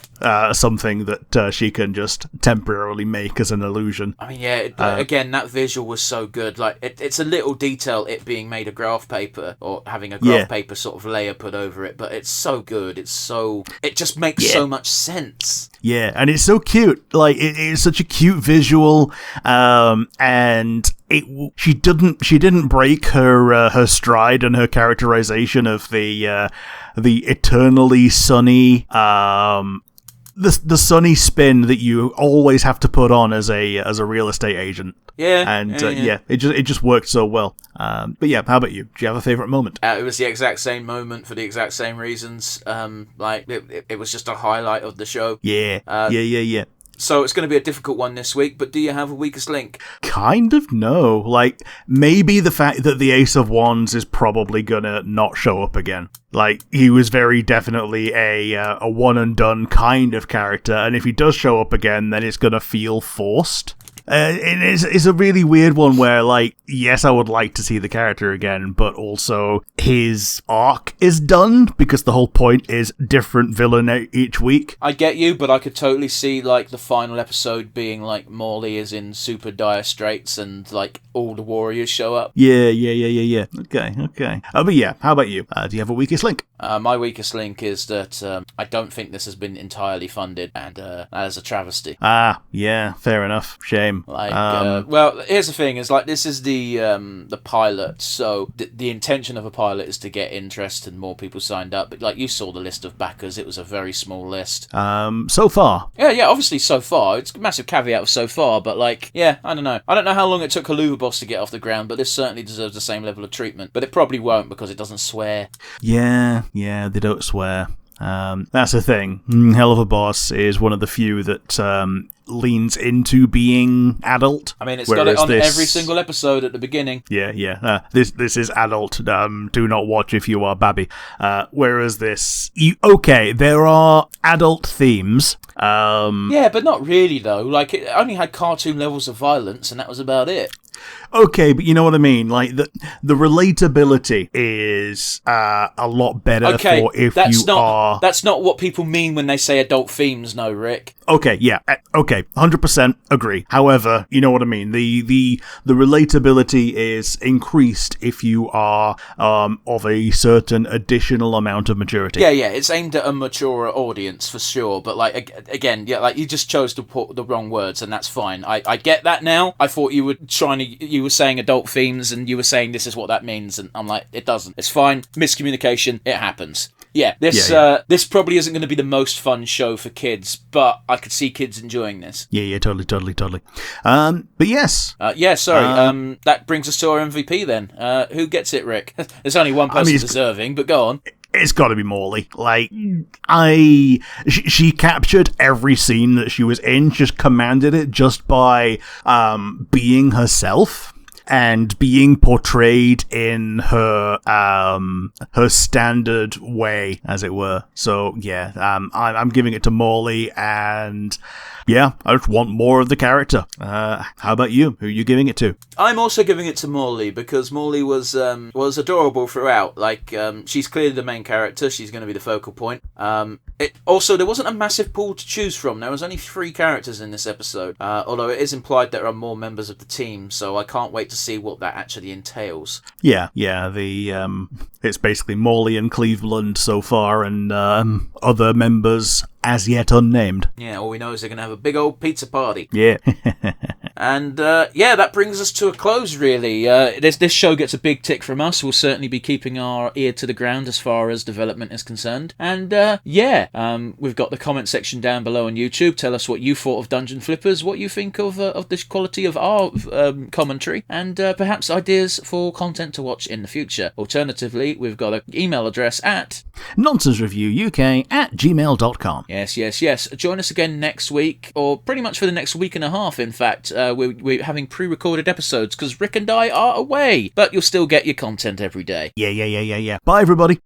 something that she can just temporarily make as an illusion. I mean, yeah, again, that visual was so good. Like, it's a little detail, it being made of graph paper, or having a graph paper sort of layer put over it, but it's so good. It just makes so much sense. Yeah, and it's so cute. Like, it's such a cute visual, and she didn't break her stride and her characterization of the eternally sunny the sunny spin that you always have to put on as a real estate agent. Yeah, and it just worked so well. But yeah, how about you? Do you have a favorite moment? It was the exact same moment for the exact same reasons. Like it was just a highlight of the show. Yeah. So it's going to be a difficult one this week, but do you have a weakest link? Kind of no. Like, maybe the fact that the Ace of Wands is probably gonna not show up again. Like, he was very definitely a one-and-done kind of character, and if he does show up again, then it's gonna feel forced. It's a really weird one where, like, yes, I would like to see the character again, but also his arc is done because the whole point is different villain each week. I get you, but I could totally see, like, the final episode being, like, Morley is in super dire straits and, like, all the warriors show up. Yeah. Okay. But yeah, how about you? Do you have a weakest link? My weakest link is that I don't think this has been entirely funded, and that is a travesty. Yeah, fair enough. Shame. Like, well, here's the thing: is like this is the pilot, so the intention of a pilot is to get interest and more people signed up. But like you saw the list of backers, it was a very small list. So far. Yeah, obviously so far. It's a massive caveat of so far, but like, yeah, I don't know. I don't know how long it took Helluva Boss to get off the ground, but this certainly deserves the same level of treatment. But it probably won't because it doesn't swear. Yeah, they don't swear. That's the thing. Helluva Boss is one of the few that leans into being adult. I mean, it's got it on every single episode at the beginning. Yeah. This is adult. Do not watch if you are babby. Whereas this, there are adult themes. Yeah, but not really though. Like, it only had cartoon levels of violence, and that was about it. Okay, but you know what I mean? Like, the relatability is a lot better for if you are... That's not what people mean when they say adult themes, no, Rick. Okay, yeah. Okay, 100% agree. However, you know what I mean? The relatability is increased if you are of a certain additional amount of maturity. Yeah, it's aimed at a mature audience, for sure. But, like, again, yeah, like, you just chose to put the wrong words, and that's fine. I get that now. I thought you were you were saying adult themes, and you were saying this is what that means, and I'm like, it doesn't. It's fine. Miscommunication. It happens. Yeah, this probably isn't going to be the most fun show for kids, but I could see kids enjoying this. Yeah, totally. But yes. That brings us to our MVP then. Who gets it, Rick? There's only one person deserving, but go on. It's got to be Morley. Like, she captured every scene that she was in, just commanded it just by being herself and being portrayed in her standard way, as it were. So yeah, I'm giving it to Morley, and yeah, I just want more of the character. How about you? Who are you giving it to? I'm also giving it to Morley because Morley was adorable throughout. Like, she's clearly the main character. She's going to be the focal point. There wasn't a massive pool to choose from. There was only 3 characters in this episode. Although it is implied there are more members of the team, so I can't wait to see what that actually entails. Yeah. It's basically Morley and Cleveland so far, and other members as yet unnamed. Yeah, all we know is they're going to have a big old pizza party. Yeah. And, that brings us to a close, really. This show gets a big tick from us. We'll certainly be keeping our ear to the ground as far as development is concerned. And, we've got the comment section down below on YouTube. Tell us what you thought of Dungeon Flippers, what you think of this quality of our commentary, and perhaps ideas for content to watch in the future. Alternatively, we've got an email address at nonsensereviewuk@gmail.com. Yes. Join us again next week, or pretty much for the next week and a half, in fact. We're having pre-recorded episodes because Rick and I are away, but you'll still get your content every day. Yeah. Bye, everybody.